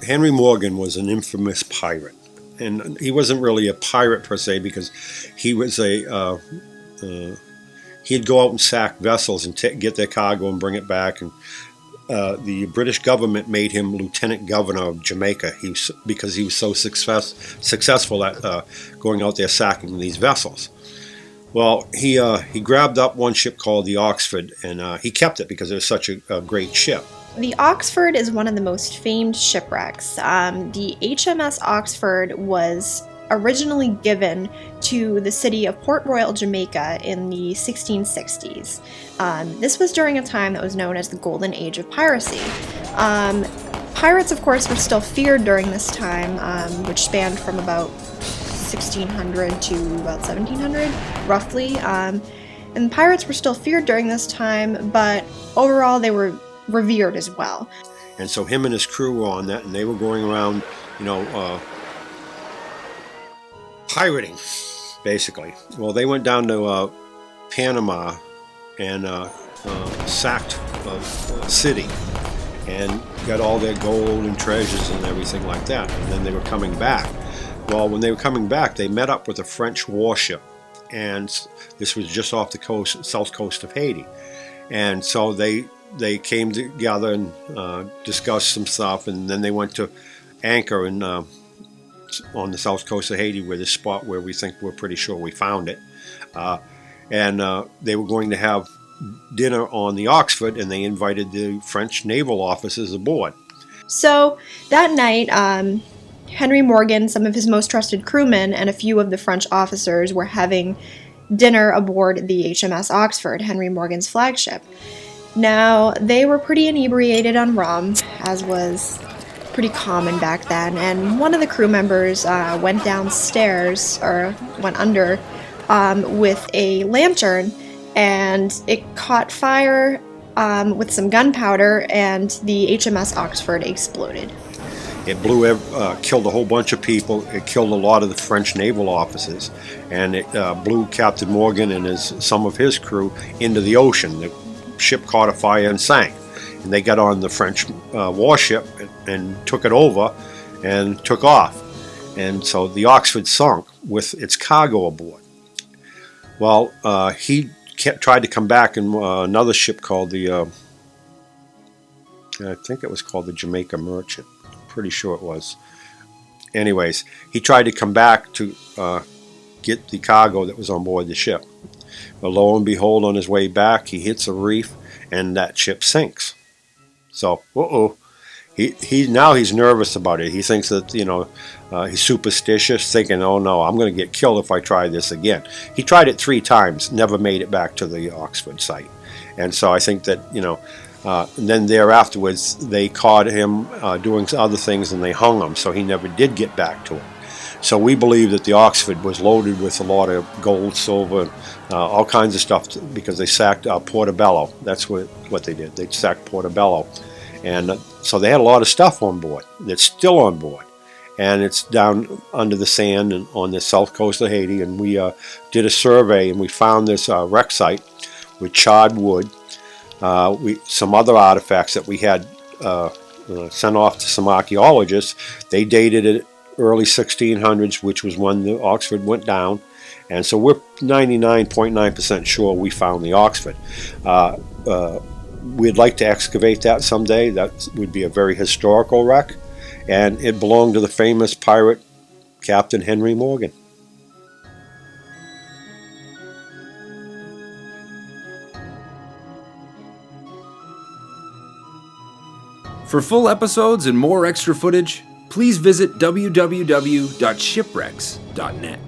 Henry Morgan was an infamous pirate, and he wasn't really a pirate per se because he was he'd go out and sack vessels and get their cargo and bring it back. And the British government made him lieutenant governor of Jamaica because he was so successful at going out there sacking these vessels. Well, he grabbed up one ship called the Oxford, and he kept it because it was such a great ship. The Oxford is one of the most famed shipwrecks. The HMS Oxford was originally given to the city of Port Royal, Jamaica in the 1660s. This was during a time that was known as the Golden Age of piracy. Pirates, of course, were still feared during this time, which spanned from about 1600 to about 1700, roughly. And pirates were still feared during this time, but overall they were revered as well. And so him and his crew were on that, and they were going around, pirating, basically. Well, they went down to Panama and sacked a city and got all their gold and treasures and everything like that. And then they were coming back. Well, when they were coming back, they met up with a French warship, and this was just off the south coast of Haiti. And so they came together and discussed some stuff, and then they went to anchor on the south coast of Haiti, where this spot where we're pretty sure we found it. And they were going to have dinner on the Oxford, and they invited the French naval officers aboard. So that night, Henry Morgan, some of his most trusted crewmen, and a few of the French officers were having dinner aboard the HMS Oxford, Henry Morgan's flagship. Now, they were pretty inebriated on rum, as was pretty common back then, and one of the crew members went downstairs, or went under, with a lantern, and it caught fire with some gunpowder, and the HMS Oxford exploded. It killed a whole bunch of people. It killed a lot of the French naval officers, and it blew Captain Morgan and some of his crew into the ocean. The ship caught a fire and sank, and they got on the French warship and took it over and took off. And so the Oxford sunk with its cargo aboard. Well, he tried to come back in another ship called I think it was called the Jamaica Merchant. Pretty sure it was. Anyways, he tried to come back to get the cargo that was on board the ship. But lo and behold, on his way back, he hits a reef, and that ship sinks. So, he's nervous about it. He thinks that, he's superstitious, thinking, oh no, I'm going to get killed if I try this again. He tried it 3 times, never made it back to the Oxford site. And so I think that, and then afterwards, they caught him doing other things, and they hung him, so he never did get back to it. So we believe that the Oxford was loaded with a lot of gold, silver, all kinds of stuff, because they sacked Portobello. That's what they did. They sacked Portobello. And so they had a lot of stuff on board that's still on board. And it's down under the sand and on the south coast of Haiti. And we did a survey, and we found this wreck site with charred wood, some other artifacts that we had sent off to some archaeologists. They dated it early 1600s, which was when the Oxford went down. And so we're 99.9% sure we found the Oxford. We'd like to excavate that someday. That would be a very historical wreck. And it belonged to the famous pirate Captain Henry Morgan. For full episodes and more extra footage, please visit www.shipwrecks.net.